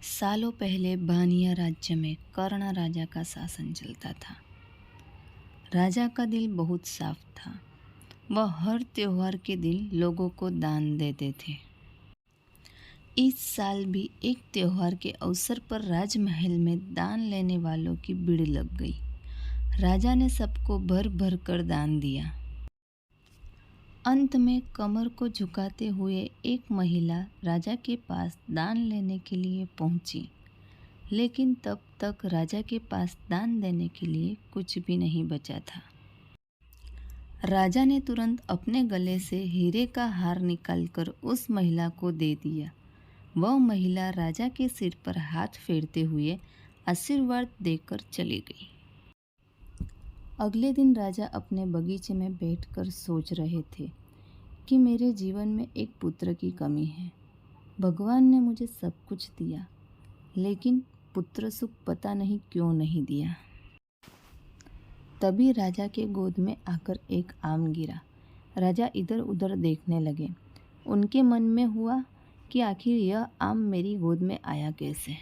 सालों पहले बानिया राज्य में कर्ण राजा का शासन चलता था। राजा का दिल बहुत साफ था। वह हर त्योहार के दिन लोगों को दान देते थे। इस साल भी एक त्योहार के अवसर पर राजमहल में दान लेने वालों की भीड़ लग गई। राजा ने सबको भर भर कर दान दिया। अंत में कमर को झुकाते हुए एक महिला राजा के पास दान लेने के लिए पहुंची, लेकिन तब तक राजा के पास दान देने के लिए कुछ भी नहीं बचा था। राजा ने तुरंत अपने गले से हीरे का हार निकालकर उस महिला को दे दिया। वह महिला राजा के सिर पर हाथ फेरते हुए आशीर्वाद देकर चली गई। अगले दिन राजा अपने बगीचे में बैठकर सोच रहे थे कि मेरे जीवन में एक पुत्र की कमी है। भगवान ने मुझे सब कुछ दिया, लेकिन पुत्र सुख पता नहीं क्यों नहीं दिया। तभी राजा के गोद में आकर एक आम गिरा। राजा इधर उधर देखने लगे। उनके मन में हुआ कि आखिर यह आम मेरी गोद में आया कैसे।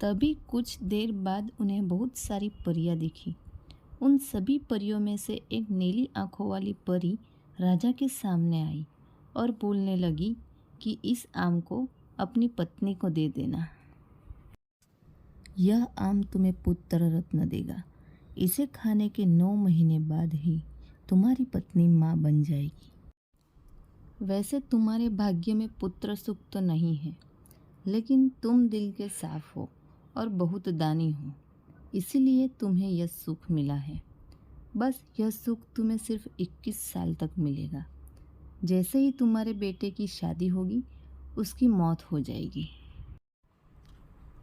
तभी कुछ देर बाद उन्हें बहुत सारी परियां दिखी। उन सभी परियों में से एक नीली आंखों वाली परी राजा के सामने आई और बोलने लगी कि इस आम को अपनी पत्नी को दे देना। यह आम तुम्हें पुत्र रत्न देगा। इसे खाने के 9 महीने बाद ही तुम्हारी पत्नी माँ बन जाएगी। वैसे तुम्हारे भाग्य में पुत्र सुख तो नहीं है, लेकिन तुम दिल के साफ हो और बहुत दानी हो, इसीलिए तुम्हें यह सुख मिला है। बस यह सुख तुम्हें सिर्फ 21 साल तक मिलेगा। जैसे ही तुम्हारे बेटे की शादी होगी, उसकी मौत हो जाएगी।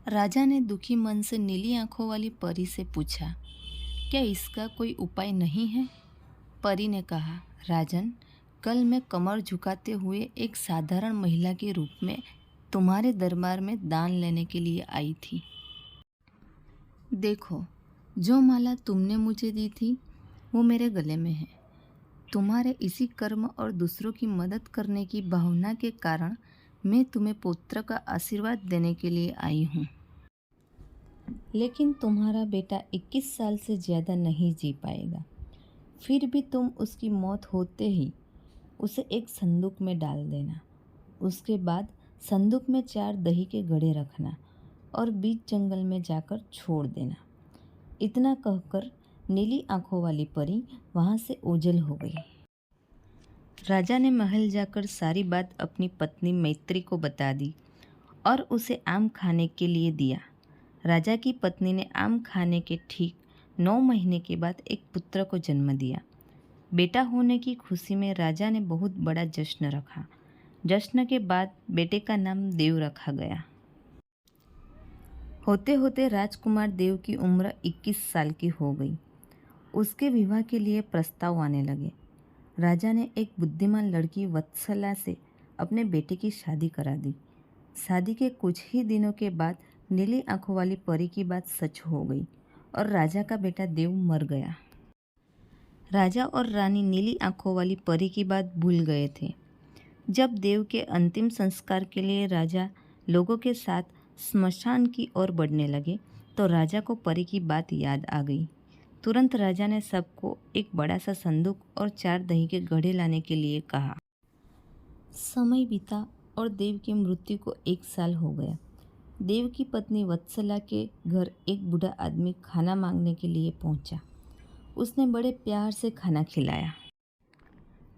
राजा ने दुखी मन से नीली आंखों वाली परी से पूछा, क्या इसका कोई उपाय नहीं है? परी ने कहा, राजन, कल मैं कमर झुकाते हुए एक साधारण महिला के रूप में तुम्हारे दरबार में दान लेने के लिए आई थी। देखो, जो माला तुमने मुझे दी थी वो मेरे गले में है। तुम्हारे इसी कर्म और दूसरों की मदद करने की भावना के कारण मैं तुम्हें पुत्र का आशीर्वाद देने के लिए आई हूँ। लेकिन तुम्हारा बेटा 21 साल से ज़्यादा नहीं जी पाएगा। फिर भी तुम उसकी मौत होते ही उसे एक संदूक में डाल देना। उसके बाद संदूक में 4 दही के घड़े रखना और बीच जंगल में जाकर छोड़ देना। इतना कहकर नीली आंखों वाली परी वहाँ से ओझल हो गई। राजा ने महल जाकर सारी बात अपनी पत्नी मैत्री को बता दी और उसे आम खाने के लिए दिया। राजा की पत्नी ने आम खाने के ठीक 9 महीने के बाद एक पुत्र को जन्म दिया। बेटा होने की खुशी में राजा ने बहुत बड़ा जश्न रखा। जश्न के बाद बेटे का नाम देव रखा गया। होते होते राजकुमार देव की उम्र 21 साल की हो गई। उसके विवाह के लिए प्रस्ताव आने लगे। राजा ने एक बुद्धिमान लड़की वत्सला से अपने बेटे की शादी करा दी। शादी के कुछ ही दिनों के बाद नीली आंखों वाली परी की बात सच हो गई और राजा का बेटा देव मर गया। राजा और रानी नीली आंखों वाली परी की बात भूल गए थे। जब देव के अंतिम संस्कार के लिए राजा लोगों के साथ स्मशान की ओर बढ़ने लगे तो राजा को परी की बात याद आ गई। तुरंत राजा ने सबको एक बड़ा सा संदूक और 4 दही के घड़े लाने के लिए कहा। समय बीता और देव की मृत्यु को 1 साल हो गया। देव की पत्नी वत्सला के घर एक बूढ़ा आदमी खाना मांगने के लिए पहुंचा। उसने बड़े प्यार से खाना खिलाया।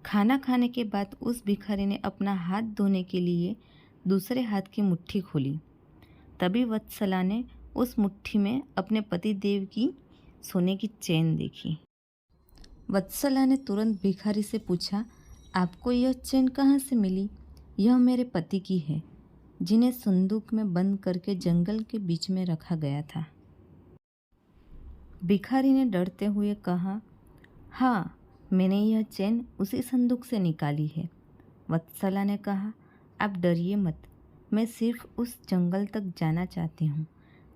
खाना खाने के बाद उस भिखारी ने अपना हाथ धोने के लिए दूसरे हाथ की मुट्ठी खोली। तभी वत्सला ने उस मुट्ठी में अपने पति देव की सोने की चेन देखी। वत्सला ने तुरंत भिखारी से पूछा, आपको यह चेन कहाँ से मिली? यह मेरे पति की है, जिन्हें संदूक में बंद करके जंगल के बीच में रखा गया था। भिखारी ने डरते हुए कहा, हाँ, मैंने यह चेन उसी संदूक से निकाली है। वत्सला ने कहा, आप डरिए मत, मैं सिर्फ उस जंगल तक जाना चाहती हूँ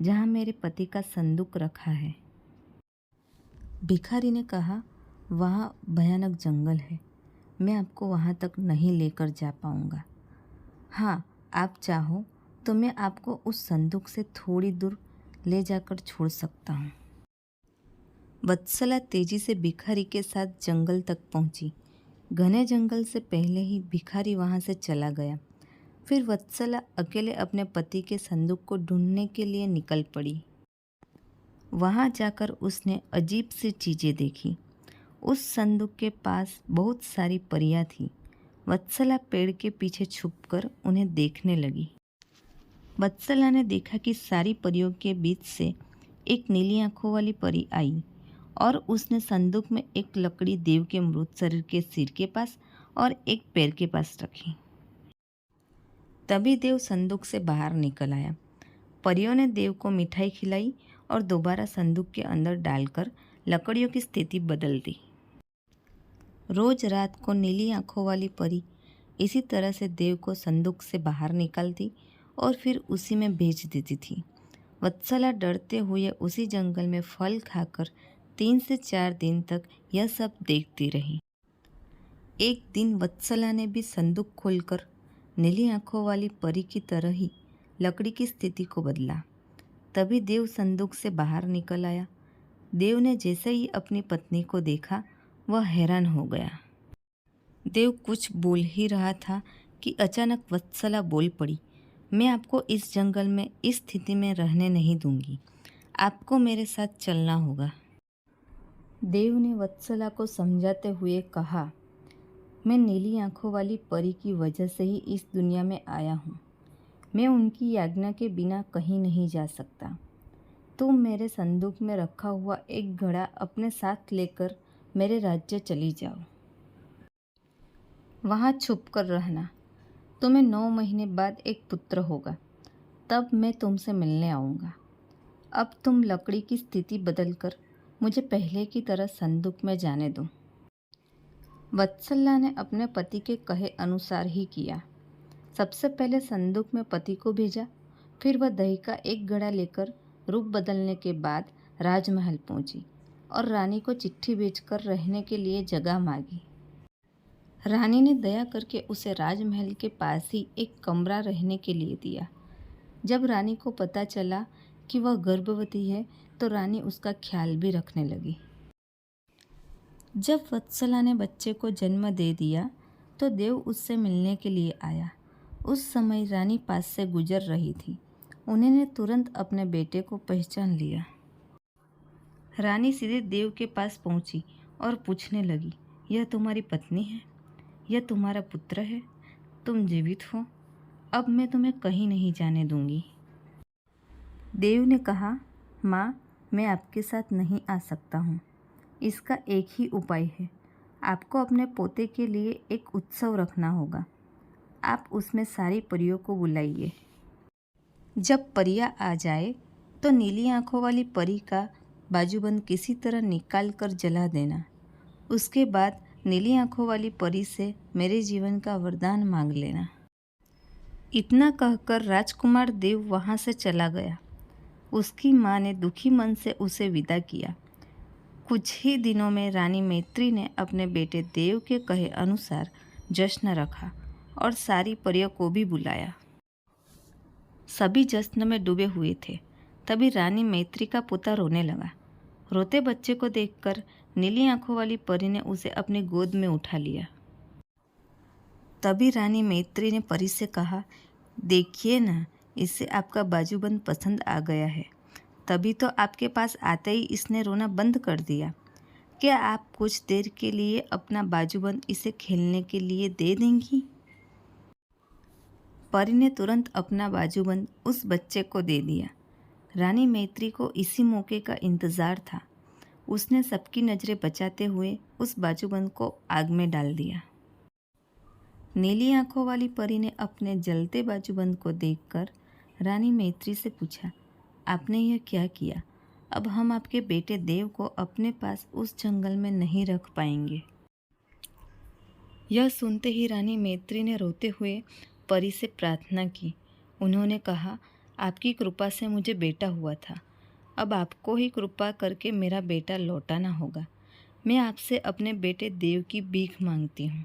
जहाँ मेरे पति का संदूक रखा है। भिखारी ने कहा, वहाँ भयानक जंगल है, मैं आपको वहाँ तक नहीं लेकर जा पाऊँगा। हाँ, आप चाहो तो मैं आपको उस संदूक से थोड़ी दूर ले जाकर छोड़ सकता हूँ। वत्सला तेजी से भिखारी के साथ जंगल तक पहुंची। घने जंगल से पहले ही भिखारी वहां से चला गया। फिर वत्सला अकेले अपने पति के संदूक को ढूंढने के लिए निकल पड़ी। वहां जाकर उसने अजीब सी चीज़ें देखी। उस संदूक के पास बहुत सारी परियां थीं। वत्सला पेड़ के पीछे छुपकर उन्हें देखने लगी। वत्सला ने देखा कि सारी परियों के बीच से एक नीली आंखों वाली परी आई और उसने संदूक में एक लकड़ी देव के मृत शरीर के सिर के पास और एक पैर के पास रखी। तभी देव संदूक से बाहर निकल आया। परियों ने देव को मिठाई खिलाई और दोबारा संदूक के अंदर डालकर लकड़ियों की स्थिति बदल दी। रोज रात को नीली आंखों वाली परी इसी तरह से देव को संदूक से बाहर निकालती और फिर उसी में भेज देती थी। वत्सला डरते हुए उसी जंगल में फल खाकर 3 से 4 दिन तक यह सब देखती रही। एक दिन वत्सला ने भी संदूक खोलकर नीली आंखों वाली परी की तरह ही लकड़ी की स्थिति को बदला। तभी देव संदूक से बाहर निकल आया। देव ने जैसे ही अपनी पत्नी को देखा, वह हैरान हो गया। देव कुछ बोल ही रहा था कि अचानक वत्सला बोल पड़ी, मैं आपको इस जंगल में इस स्थिति में रहने नहीं दूंगी। आपको मेरे साथ चलना होगा। देव ने वत्सला को समझाते हुए कहा, मैं नीली आंखों वाली परी की वजह से ही इस दुनिया में आया हूँ। मैं उनकी आज्ञा के बिना कहीं नहीं जा सकता। तुम मेरे संदूक में रखा हुआ एक घड़ा अपने साथ लेकर मेरे राज्य चली जाओ। वहाँ छुप कर रहना। तुम्हें 9 महीने बाद एक पुत्र होगा, तब मैं तुमसे मिलने आऊँगा। अब तुम लकड़ी की स्थिति बदलकर मुझे पहले की तरह संदूक में जाने दो। वत्सला ने अपने पति के कहे अनुसार ही किया। सबसे पहले संदूक में पति को भेजा, फिर वह दही का एक घड़ा लेकर रूप बदलने के बाद राजमहल पहुंची और रानी को चिट्ठी भेजकर रहने के लिए जगह मांगी। रानी ने दया करके उसे राजमहल के पास ही एक कमरा रहने के लिए दिया। जब रानी को पता चला कि वह गर्भवती है, तो रानी उसका ख्याल भी रखने लगी। जब वत्सला ने बच्चे को जन्म दे दिया, तो देव उससे मिलने के लिए आया। उस समय रानी पास से गुजर रही थी। उन्होंने तुरंत अपने बेटे को पहचान लिया। रानी सीधे देव के पास पहुंची और पूछने लगी, यह तुम्हारी पत्नी है? यह तुम्हारा पुत्र है? तुम जीवित हो? अब मैं तुम्हें कहीं नहीं जाने दूंगी। देव ने कहा, माँ, मैं आपके साथ नहीं आ सकता हूँ। इसका एक ही उपाय है। आपको अपने पोते के लिए एक उत्सव रखना होगा। आप उसमें सारी परियों को बुलाइए। जब परियां आ जाए तो नीली आंखों वाली परी का बाजूबंद किसी तरह निकाल कर जला देना। उसके बाद नीली आंखों वाली परी से मेरे जीवन का वरदान मांग लेना। इतना कहकर राजकुमार देव वहाँ से चला गया। उसकी माँ ने दुखी मन से उसे विदा किया। कुछ ही दिनों में रानी मैत्री ने अपने बेटे देव के कहे अनुसार जश्न रखा और सारी परियों को भी बुलाया। सभी जश्न में डूबे हुए थे। तभी रानी मैत्री का पोता रोने लगा। रोते बच्चे को देखकर नीली आंखों वाली परी ने उसे अपनी गोद में उठा लिया। तभी रानी मैत्री ने परी से कहा, देखिए ना, इसे आपका बाजूबंद पसंद आ गया है। तभी तो आपके पास आते ही इसने रोना बंद कर दिया। क्या आप कुछ देर के लिए अपना बाजूबंद इसे खेलने के लिए दे देंगी? परी ने तुरंत अपना बाजूबंद उस बच्चे को दे दिया। रानी मैत्री को इसी मौके का इंतज़ार था। उसने सबकी नज़रें बचाते हुए उस बाजूबंद को आग में डाल दिया। नीली आंखों वाली परी ने अपने जलते बाजूबंद को देखकर रानी मैत्री से पूछा, आपने यह क्या किया? अब हम आपके बेटे देव को अपने पास उस जंगल में नहीं रख पाएंगे। यह सुनते ही रानी मैत्री ने रोते हुए परी से प्रार्थना की। उन्होंने कहा, आपकी कृपा से मुझे बेटा हुआ था। अब आपको ही कृपा करके मेरा बेटा लौटाना होगा। मैं आपसे अपने बेटे देव की भीख मांगती हूँ।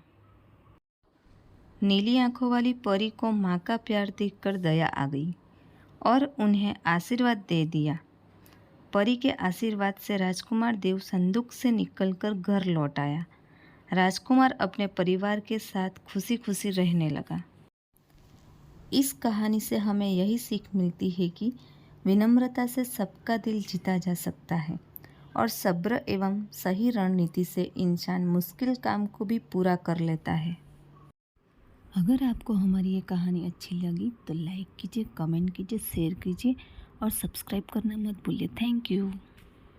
नीली आंखों वाली परी को माँ का प्यार देखकर दया आ गई और उन्हें आशीर्वाद दे दिया। परी के आशीर्वाद से राजकुमार देव संदूक से निकलकर घर लौट आया। राजकुमार अपने परिवार के साथ खुशी खुशी रहने लगा। इस कहानी से हमें यही सीख मिलती है कि विनम्रता से सबका दिल जीता जा सकता है और सब्र एवं सही रणनीति से इंसान मुश्किल काम को भी पूरा कर लेता है। अगर आपको हमारी ये कहानी अच्छी लगी तो लाइक कीजिए, कमेंट कीजिए, शेयर कीजिए और सब्सक्राइब करना मत भूलिए। Thank you.